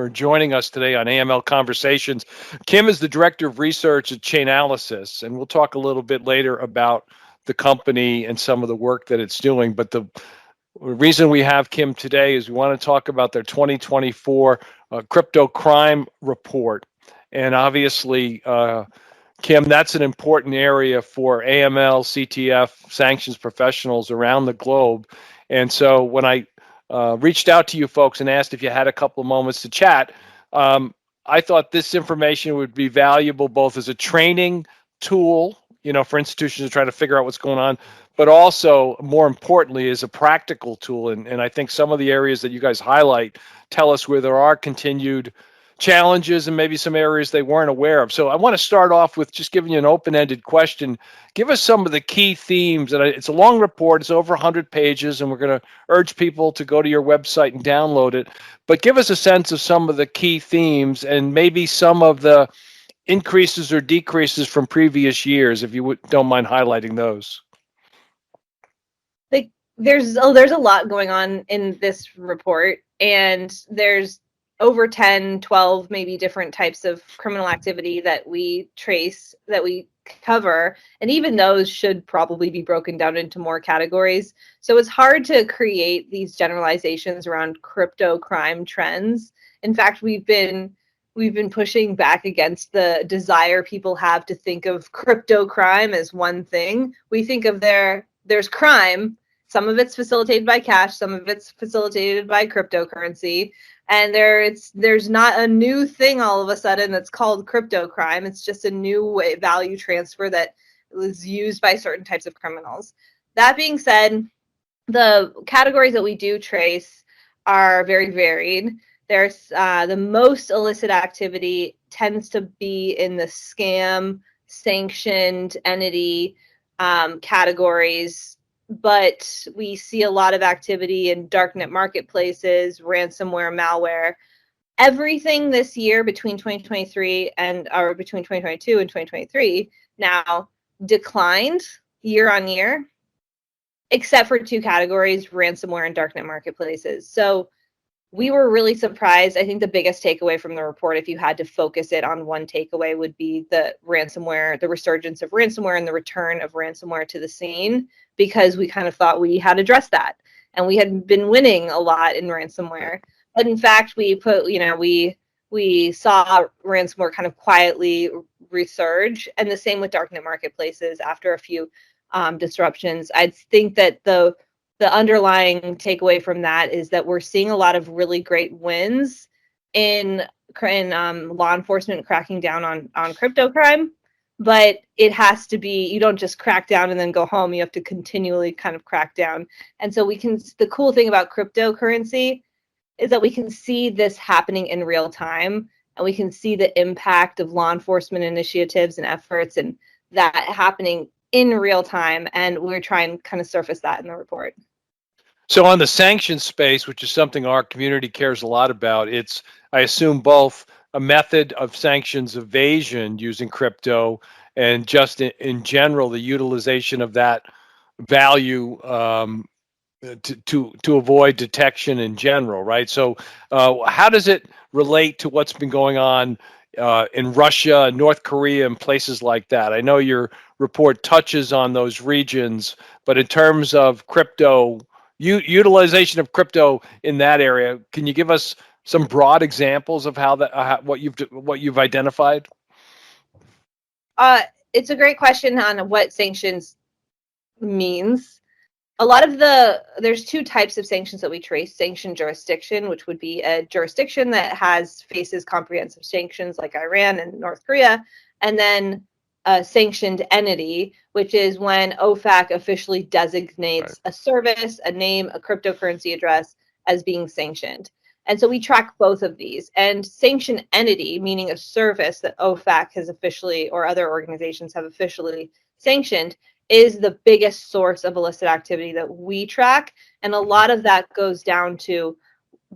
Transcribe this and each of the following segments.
for joining us today on AML Conversations. Kim is the Director of Research at Chainalysis, and we'll talk a little bit later about the company and some of the work that it's doing. But the reason we have Kim today is we want to talk about their 2024 crypto crime report. And obviously, Kim, that's an important area for AML, CTF, sanctions professionals around the globe. And so when I reached out to you folks and asked if you had a couple of moments to chat, I thought this information would be valuable both as a training tool, for institutions to try to figure out what's going on, but also, more importantly, as a practical tool. And I think some of the areas that you guys highlight tell us where there are continued challenges and maybe some areas they weren't aware of. So I want to start off with just giving you an open-ended question. Give us some of the key themes. And it's a long report. It's over 100 pages, and we're going to urge people to go to your website and download it. But give us a sense of some of the key themes and maybe some of the increases or decreases from previous years, if you don't mind highlighting those. There's a lot going on in this report, and there's over 10, 12, maybe different types of criminal activity that we trace, that we cover, and even those should probably be broken down into more categories. So it's hard to create these generalizations around crypto crime trends. In fact, we've been pushing back against the desire people have to think of crypto crime as one thing. We think of there's crime. Some of it's facilitated by cash, some of it's facilitated by cryptocurrency. And there's not a new thing all of a sudden that's called crypto crime. It's just a new value transfer that is used by certain types of criminals. That being said, the categories that we do trace are very varied. There's the most illicit activity tends to be in the scam, sanctioned entity categories. But we see a lot of activity in darknet marketplaces, ransomware, malware. Everything this year between 2022 and 2023 now declined year on year, except for two categories, ransomware and darknet marketplaces. So we were really surprised. I think the biggest takeaway from the report, if you had to focus it on one takeaway, would be the ransomware, the resurgence of ransomware and the return of ransomware to the scene, because we kind of thought we had addressed that. And we had been winning a lot in ransomware. But in fact, we saw ransomware kind of quietly resurge, and the same with darknet marketplaces after a few disruptions. I think that the underlying takeaway from that is that we're seeing a lot of really great wins in law enforcement cracking down on crypto crime, but it has to be, you don't just crack down and then go home. You have to continually kind of crack down. And so the cool thing about cryptocurrency is that we can see this happening in real time, and we can see the impact of law enforcement initiatives and efforts and that happening in real time. And we're trying to kind of surface that in the report. So on the sanctions space, which is something our community cares a lot about, it's, I assume, both a method of sanctions evasion using crypto and just in general, the utilization of that value to avoid detection in general, right? So how does it relate to what's been going on in Russia, North Korea, and places like that? I know your report touches on those regions, but in terms of crypto, utilization of crypto in that area, can you give us some broad examples of how that what you've identified? It's a great question on what sanctions means. A lot of there's two types of sanctions that we trace: sanctioned jurisdiction, which would be a jurisdiction that faces comprehensive sanctions like Iran and North Korea, and then a sanctioned entity, which is when OFAC officially designates a service, a name, a cryptocurrency address as being sanctioned. And so we track both of these. And sanctioned entity, meaning a service that OFAC has officially, or other organizations have officially sanctioned, is the biggest source of illicit activity that we track. And a lot of that goes down to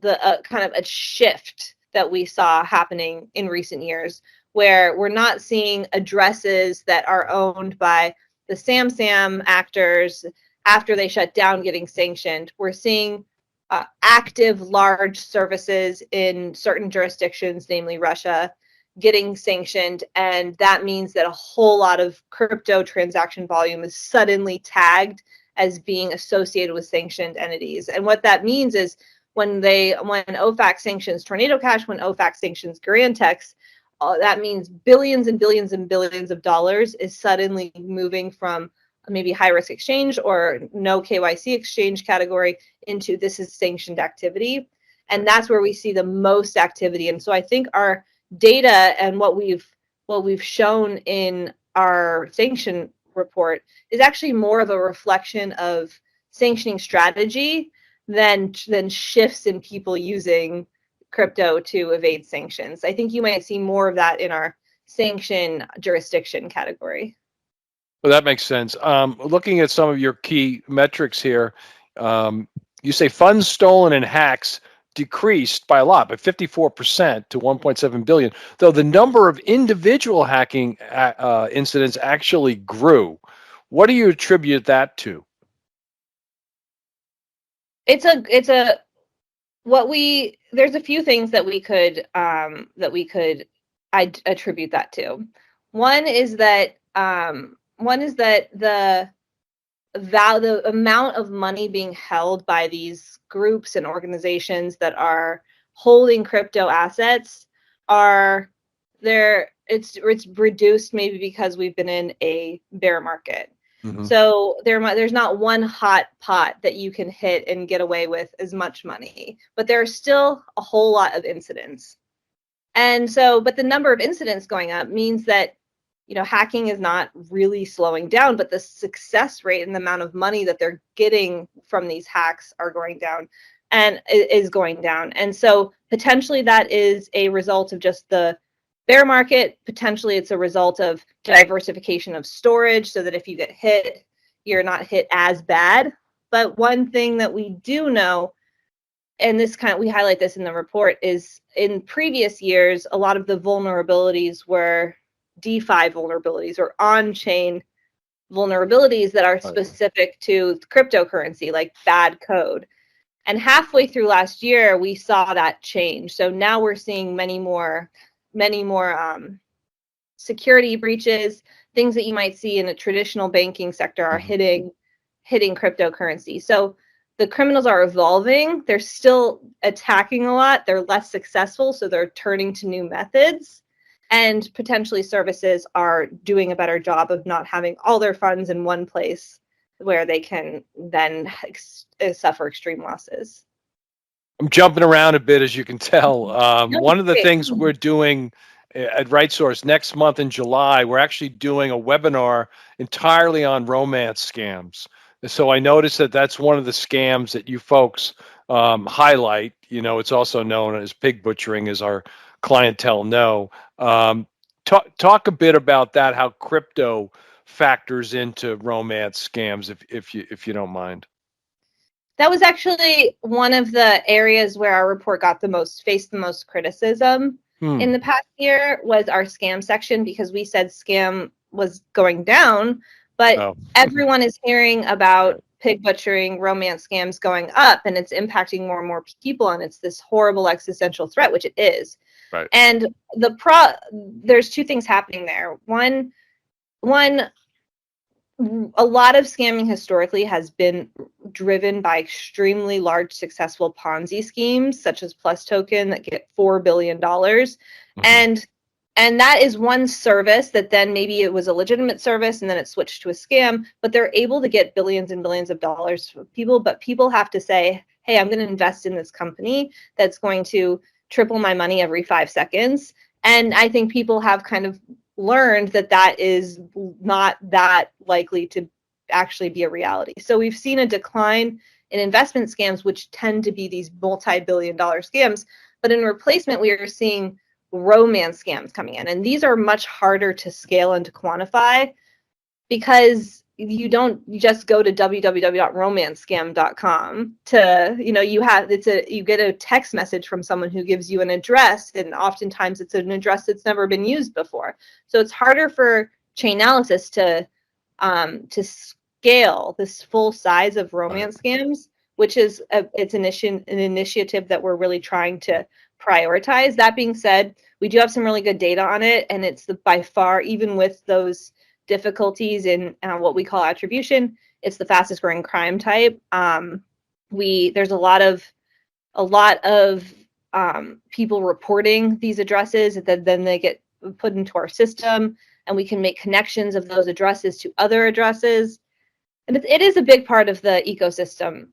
the kind of a shift that we saw happening in recent years, where we're not seeing addresses that are owned by the SAM actors after they shut down getting sanctioned. We're seeing active large services in certain jurisdictions, namely Russia, getting sanctioned. And that means that a whole lot of crypto transaction volume is suddenly tagged as being associated with sanctioned entities. And what that means is when OFAC sanctions Tornado Cash, when OFAC sanctions Garantex, that means billions and billions and billions of dollars is suddenly moving from maybe high risk exchange or no KYC exchange category into this is sanctioned activity. And that's where we see the most activity. And so I think our data and what we've shown in our sanction report is actually more of a reflection of sanctioning strategy than shifts in people using crypto to evade sanctions. I think you might see more of that in our sanction jurisdiction category. Well, that makes sense. Looking at some of your key metrics here, you say funds stolen in hacks decreased by a lot, by 54% to 1.7 billion, though the number of individual hacking incidents actually grew. What do you attribute that to? There's a few things that we could attribute that to. One is that the amount of money being held by these groups and organizations that are holding crypto assets it's reduced, maybe because we've been in a bear market. Mm-hmm. So there's not one hot pot that you can hit and get away with as much money, but there are still a whole lot of incidents. And so, but the number of incidents going up means that hacking is not really slowing down, but the success rate and the amount of money that they're getting from these hacks are going down and is going down. And so potentially that is a result of just the bear market. Potentially it's a result of diversification of storage so that if you get hit, you're not hit as bad. But one thing that we do know, and we highlight this in the report, is in previous years, a lot of the vulnerabilities were DeFi vulnerabilities or on-chain vulnerabilities that are specific to cryptocurrency, like bad code. And halfway through last year, we saw that change. So now we're seeing many more security breaches, things that you might see in a traditional banking sector are hitting cryptocurrency. So the criminals are evolving. They're still attacking a lot. They're less successful, so they're turning to new methods. And potentially services are doing a better job of not having all their funds in one place where they can then suffer extreme losses. I'm jumping around a bit, as you can tell. One of the things we're doing at RightSource next month in July, we're actually doing a webinar entirely on romance scams. So I noticed that that's one of the scams that you folks highlight. It's also known as pig butchering, as our clientele know. Talk a bit about that, how crypto factors into romance scams, if you don't mind. That was actually one of the areas where our report faced the most criticism in the past year, was our scam section, because we said scam was going down, but everyone is hearing about pig butchering, romance scams going up, and it's impacting more and more people, and it's this horrible existential threat, which it is. Right. And there's two things happening there. One, a lot of scamming historically has been driven by extremely large successful Ponzi schemes, such as Plus Token, that get $4 billion. Mm-hmm. And that is one service that then maybe it was a legitimate service and then it switched to a scam, but they're able to get billions and billions of dollars from people. But people have to say, hey, I'm going to invest in this company that's going to triple my money every 5 seconds. And I think people have kind of learned that is not that likely to actually be a reality. So we've seen a decline in investment scams, which tend to be these multi-billion-dollar scams. But in replacement, we are seeing romance scams coming in. And these are much harder to scale and to quantify, because you don't just go to www.romancescam.com to, you get a text message from someone who gives you an address, and oftentimes it's an address that's never been used before. So it's harder for Chainalysis to scale this full size of romance scams. which is it's an initiative that we're really trying to prioritize. That being said, we do have some really good data on it, and it's by far, even with those difficulties in what we call attribution, it's the fastest growing crime type. There's a lot of people reporting these addresses that then they get put into our system, and we can make connections of those addresses to other addresses. And it is a big part of the ecosystem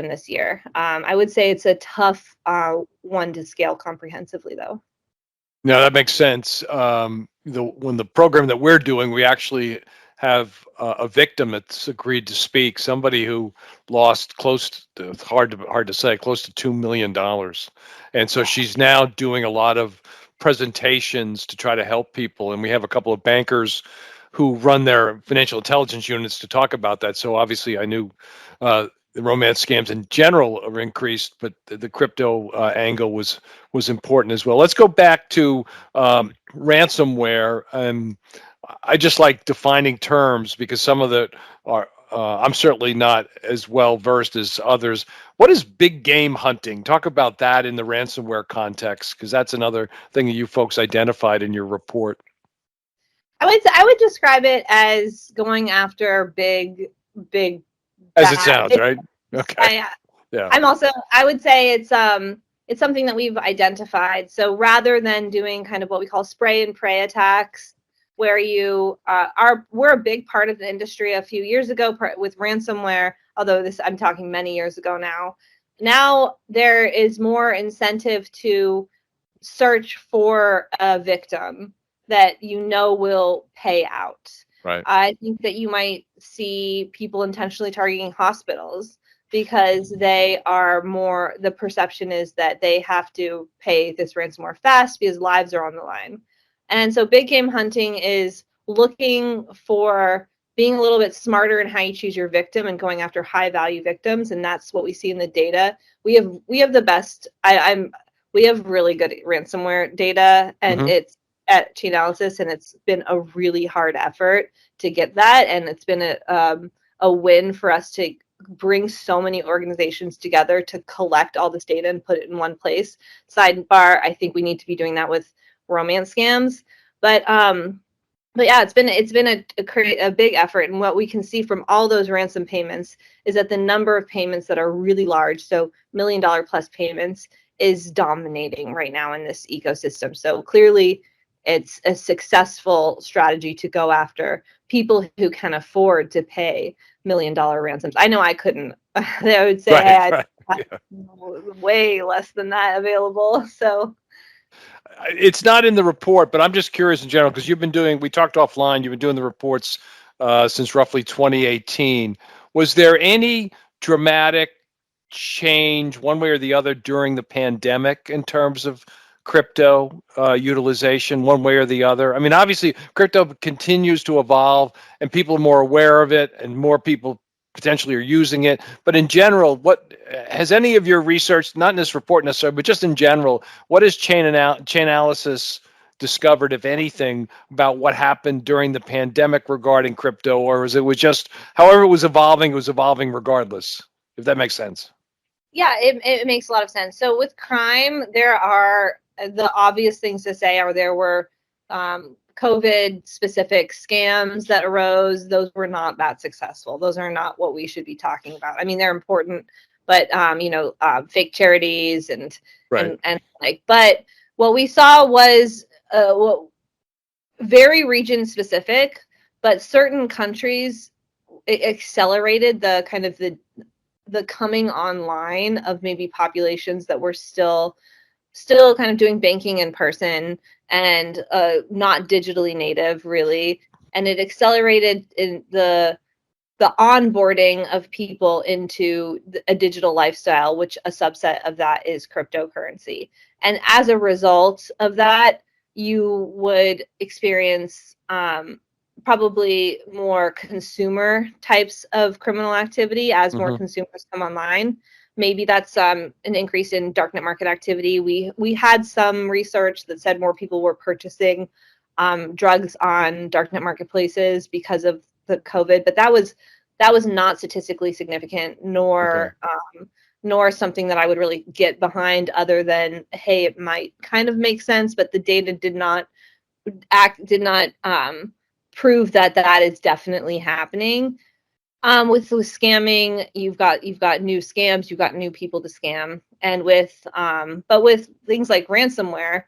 this year. I would say it's a tough one to scale comprehensively, though. No, that makes sense. When the program that we're doing, we actually have a victim that's agreed to speak. Somebody who lost close to, hard to say, close to $2 million, and so she's now doing a lot of presentations to try to help people. And we have a couple of bankers who run their financial intelligence units to talk about that. So obviously, I knew the romance scams in general are increased, but the crypto angle was important as well. Let's go back to ransomware. I just like defining terms because some of that are I'm certainly not as well versed as others. What is big game hunting? Talk about that in the ransomware context, because that's another thing that you folks identified in your report. I would describe it as going after big. As it sounds, right? Okay. Yeah. I would say it's something that we've identified. So rather than doing kind of what we call spray and pray attacks, where we're a big part of the industry a few years ago with ransomware, although I'm talking many years ago now. Now there is more incentive to search for a victim that will pay out. Right. I think that you might see people intentionally targeting hospitals because the perception is that they have to pay this ransomware fast because lives are on the line. And so big game hunting is looking for being a little bit smarter in how you choose your victim and going after high value victims. And that's what we see in the data. We have the best, we have really good ransomware data, and it's at Chainalysis, and it's been a really hard effort to get that. And it's been a win for us to bring so many organizations together to collect all this data and put it in one place. Sidebar, I think we need to be doing that with romance scams. But yeah, it's been a big effort. And what we can see from all those ransom payments is that the number of payments that are really large, so $1 million plus payments, is dominating right now in this ecosystem. So clearly it's a successful strategy to go after people who can afford to pay $1 million ransoms. I know I couldn't. I would say I had way less than that available. So it's not in the report, but I'm just curious in general, because we talked offline, you've been doing the reports since roughly 2018. Was there any dramatic change one way or the other during the pandemic in terms of crypto utilization one way or the other? I mean, obviously crypto continues to evolve and people are more aware of it and more people potentially are using it. But in general, what has any of your research, not in this report necessarily, but just in general, what has Chainalysis discovered, if anything, about what happened during the pandemic regarding crypto? Or was it just however it was evolving regardless, if that makes sense? Yeah, it makes a lot of sense. So with crime, there are the obvious things to say are there were COVID specific scams that arose. Those were not that successful. Those are not what we should be talking about. I mean, they're important, but fake charities and but what we saw was very region specific, but certain countries accelerated the kind of the coming online of maybe populations that were still kind of doing banking in person and not digitally native really, and it accelerated in the onboarding of people into a digital lifestyle, which a subset of that is cryptocurrency. And as a result of that, you would experience probably more consumer types of criminal activity as more consumers come online. Maybe that's an increase in darknet market activity. We had some research that said more people were purchasing drugs on darknet marketplaces because of the COVID, but that was that was not statistically significant, nor nor something that I would really get behind, other than, hey, it might kind of make sense, but the data did not prove that that is definitely happening. With scamming, you've got new scams, you've got new people to scam, and but with things like ransomware,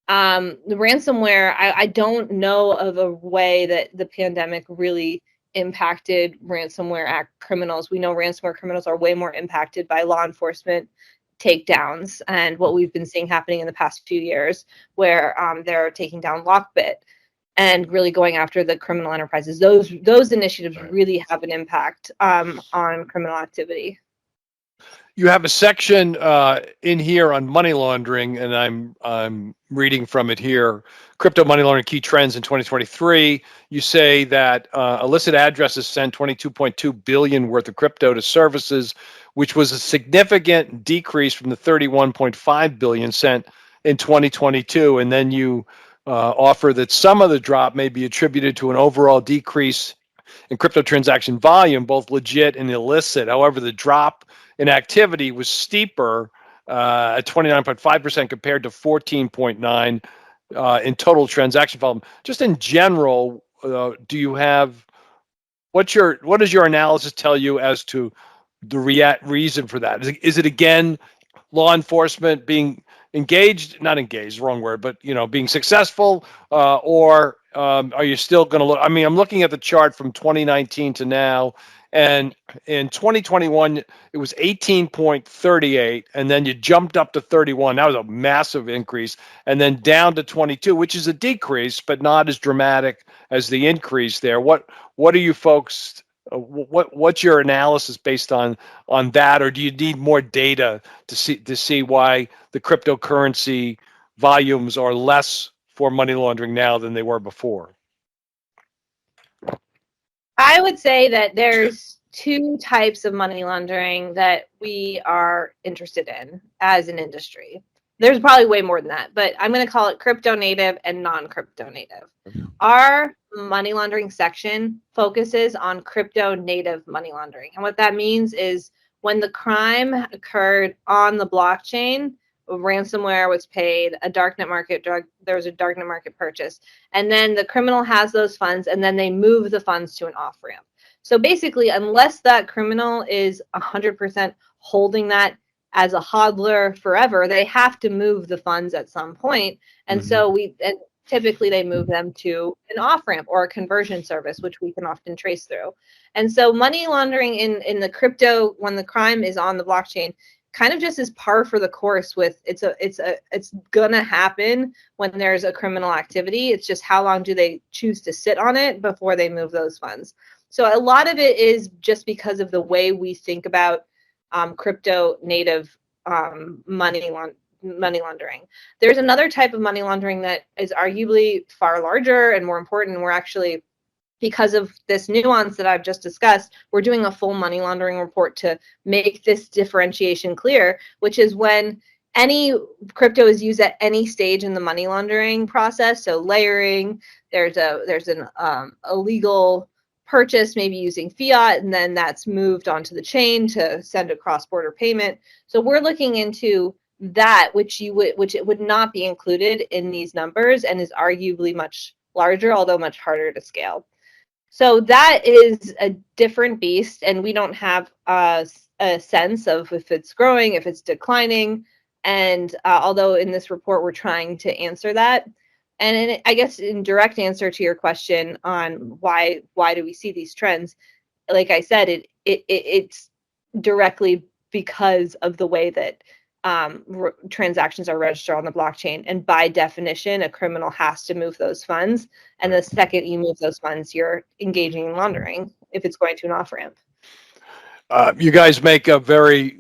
the ransomware, I don't know of a way that the pandemic really impacted ransomware act criminals. We know ransomware criminals are way more impacted by law enforcement takedowns and what we've been seeing happening in the past few years, where they're taking down Lockbit and really going after the criminal enterprises. Those initiatives really have an impact on criminal activity. You have a section in here on money laundering, and I'm reading from it here. Crypto money laundering key trends in 2023. You say that illicit addresses sent 22.2 billion worth of crypto to services, which was a significant decrease from the 31.5 billion sent in 2022. And then you offer that some of the drop may be attributed to an overall decrease in crypto transaction volume, both legit and illicit. However, the drop in activity was steeper at 29.5% compared to 14.9 in total transaction volume. Just in general, do you have what does your analysis tell you as to the reason for that? Is it again law enforcement being not engaged, wrong word, but being successful, or are you still going to look? I mean, I'm looking at the chart from 2019 to now, and in 2021 it was 18.38, and then you jumped up to 31. That was a massive increase, and then down to 22, which is a decrease, but not as dramatic as the increase there. What are you folks? What's your analysis based on that, or do you need more data to see why the cryptocurrency volumes are less for money laundering now than they were before? I would say that there's two types of money laundering that we are interested in as an industry. There's probably way more than that, but I'm going to call it crypto native and non-crypto native. Our money laundering section focuses on crypto native money laundering. And what that means is when the crime occurred on the blockchain, ransomware was paid, there was a darknet market purchase, and then the criminal has those funds, and then they move the funds to an off-ramp. So basically, unless that criminal is 100% holding that as a hodler forever, they have to move the funds at some point. And so typically they move them to an off-ramp or a conversion service, which we can often trace through. And so money laundering in the crypto, when the crime is on the blockchain, kind of just is par for the course with it's gonna happen when there's a criminal activity. It's just how long do they choose to sit on it before they move those funds. So a lot of it is just because of the way we think about crypto native money laundering. There's another type of money laundering that is arguably far larger and more important. And we're actually, because of this nuance that I've just discussed, we're doing a full money laundering report to make this differentiation clear, which is when any crypto is used at any stage in the money laundering process. So layering, there's an illegal purchase, maybe using fiat, and then that's moved onto the chain to send a cross-border payment. So we're looking into that, which it would not be included in these numbers and is arguably much larger, although much harder to scale. So that is a different beast, and we don't have a sense of if it's growing, if it's declining. And although in this report we're trying to answer that, and I guess in direct answer to your question on why do we see these trends, like I said, it's directly because of the way that transactions are registered on the blockchain, and by definition a criminal has to move those funds, and the second you move those funds you're engaging in laundering if it's going to an off-ramp. You guys make a very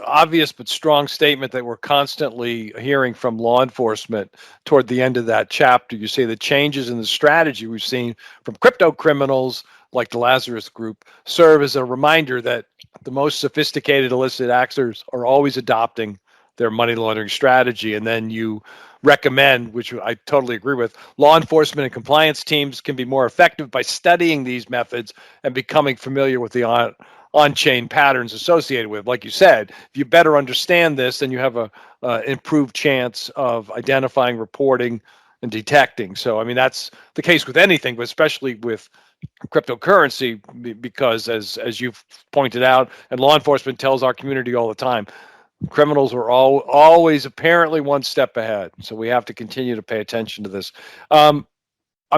obvious but strong statement that we're constantly hearing from law enforcement toward the end of that chapter. You say the changes in the strategy we've seen from crypto criminals like the Lazarus Group serve as a reminder that the most sophisticated illicit actors are always adopting their money laundering strategy. And then you recommend, which I totally agree with, law enforcement and compliance teams can be more effective by studying these methods and becoming familiar with the on-chain patterns associated with. Like you said, if you better understand this, then you have a improved chance of identifying, reporting, and detecting. So, I mean, that's the case with anything, but especially with cryptocurrency, because as you've pointed out, and law enforcement tells our community all the time, criminals are always apparently one step ahead. So we have to continue to pay attention to this. I'm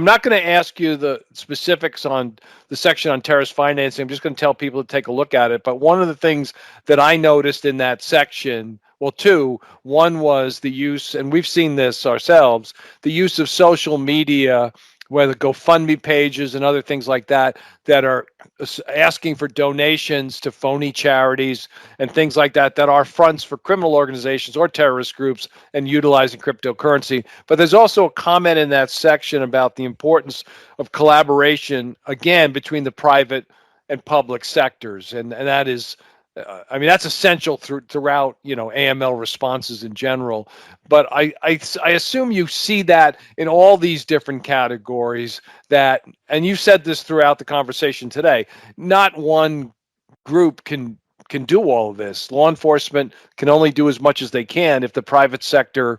not going to ask you the specifics on the section on terrorist financing. I'm just going to tell people to take a look at it. But one of the things that I noticed in that section, well, two, one was the use, and we've seen this ourselves, the use of social media, whether GoFundMe pages and other things like that, that are asking for donations to phony charities and things like that, that are fronts for criminal organizations or terrorist groups and utilizing cryptocurrency. But there's also a comment in that section about the importance of collaboration, again, between the private and public sectors. And that is, I mean, that's essential throughout, AML responses in general. But I assume you see that in all these different categories that, and you said this throughout the conversation today, not one group can do all of this. Law enforcement can only do as much as they can if the private sector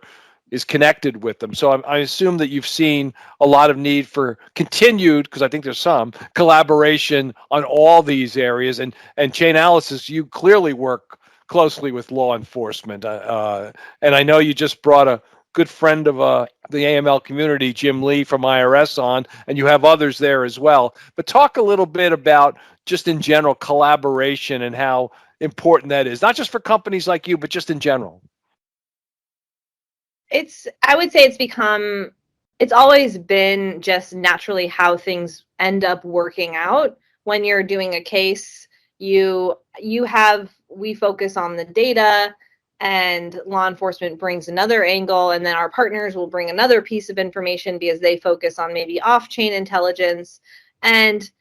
is connected with them. So I assume that you've seen a lot of need for continued, because I think there's some collaboration on all these areas. And Chainalysis, you clearly work closely with law enforcement. And I know you just brought a good friend of the AML community, Jim Lee from IRS, on, and you have others there as well. But talk a little bit about just in general collaboration and how important that is, not just for companies like you, but just in general. I would say it's always been just naturally how things end up working out. When you're doing a case, we focus on the data, and law enforcement brings another angle, and then our partners will bring another piece of information because they focus on maybe off-chain intelligence. And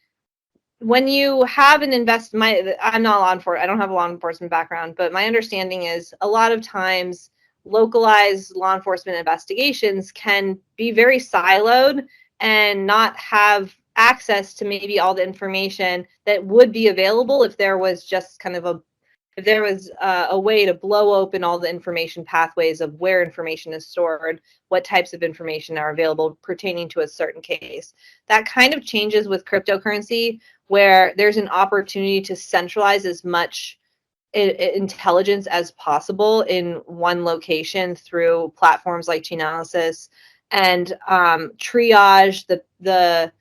when you have I'm not law enforcement, I don't have a law enforcement background, but my understanding is a lot of times localized law enforcement investigations can be very siloed and not have access to maybe all the information that would be available if there was just kind of a way to blow open all the information pathways of where information is stored, what types of information are available pertaining to a certain case. That kind of changes with cryptocurrency, where there's an opportunity to centralize as much intelligence as possible in one location through platforms like Chainalysis, and triage the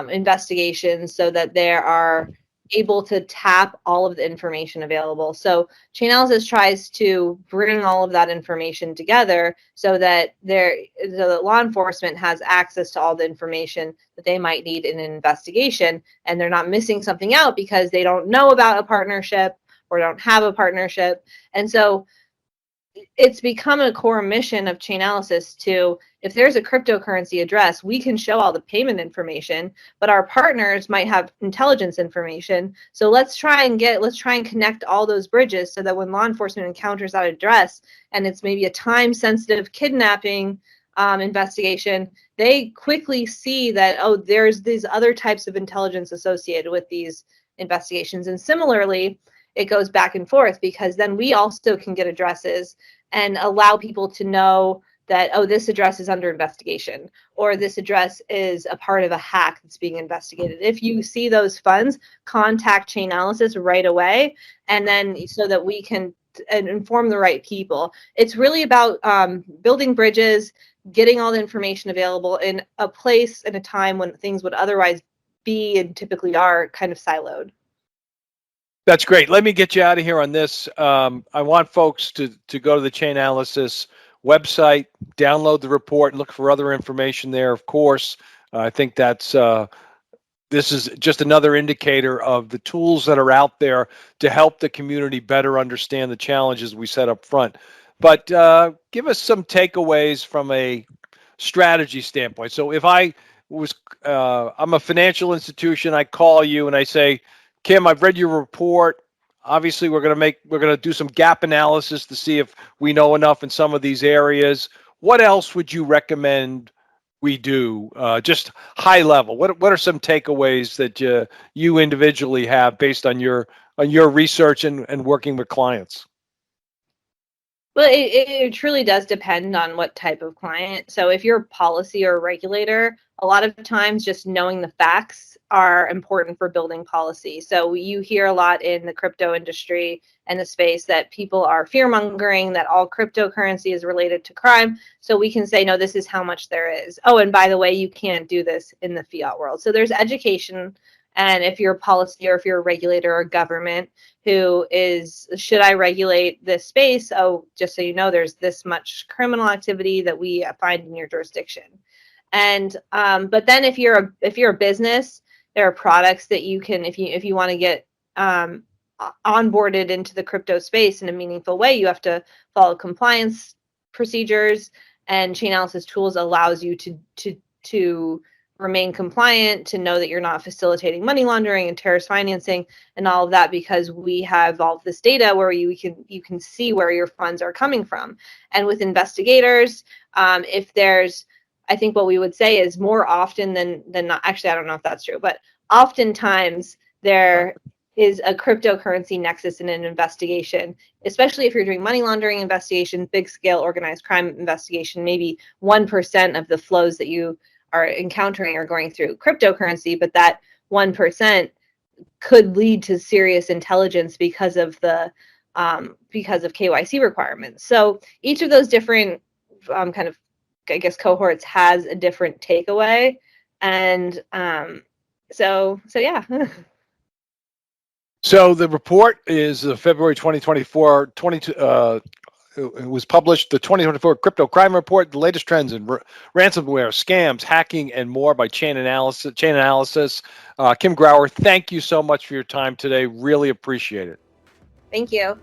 investigations so that they are able to tap all of the information available. So Chainalysis tries to bring all of that information together so that law enforcement has access to all the information that they might need in an investigation, and they're not missing something out because they don't know about a partnership or don't have a partnership. And so it's become a core mission of Chainalysis to, if there's a cryptocurrency address, we can show all the payment information, but our partners might have intelligence information. So let's try and connect all those bridges so that when law enforcement encounters that address and it's maybe a time-sensitive kidnapping investigation, they quickly see that, oh, there's these other types of intelligence associated with these investigations. And similarly, it goes back and forth, because then we also can get addresses and allow people to know that, oh, this address is under investigation, or this address is a part of a hack that's being investigated. If you see those funds, contact Chainalysis right away, and then so that we can inform the right people. It's really about building bridges, getting all the information available in a place and a time when things would otherwise be, and typically are, kind of siloed. That's great. Let me get you out of here on this. I want folks to go to the Chainalysis website, download the report, and look for other information there. Of course, I think this is just another indicator of the tools that are out there to help the community better understand the challenges we set up front. But give us some takeaways from a strategy standpoint. So if I'm a financial institution, I call you and I say, Kim, I've read your report. obviously we're going to do some gap analysis to see if we know enough in some of these areas. What else would you recommend we do? Just high level. What are some takeaways that you individually have based on your research and working with clients? Well, it truly does depend on what type of client. So if you're a policy or a regulator, a lot of times just knowing the facts are important for building policy. So you hear a lot in the crypto industry and the space that people are fear mongering that all cryptocurrency is related to crime. So we can say, no, this is how much there is. Oh, and by the way, you can't do this in the fiat world. So there's education. And if you're a policy or if you're a regulator or government who is, should I regulate this space? Oh, just so you know, there's this much criminal activity that we find in your jurisdiction. And but then if you're a business, there are products that you can, if you want to get onboarded into the crypto space in a meaningful way, you have to follow compliance procedures, and Chainalysis tools allows you to remain compliant, to know that you're not facilitating money laundering and terrorist financing and all of that, because we have all of this data where you can see where your funds are coming from. And with investigators, if there's, I think what we would say is more often than not, actually, I don't know if that's true, but oftentimes there is a cryptocurrency nexus in an investigation, especially if you're doing money laundering investigation, big scale organized crime investigation. Maybe 1% of the flows that you are encountering are going through cryptocurrency, but that 1% could lead to serious intelligence because of the KYC requirements. So each of those different kind of, I guess, cohorts has a different takeaway, and so yeah. So the report is February 2024, it was published, the 2024 Crypto Crime Report, the latest trends in ransomware, scams, hacking, and more by Chainalysis. Kim Grauer, thank you so much for your time today. Really appreciate it. Thank you.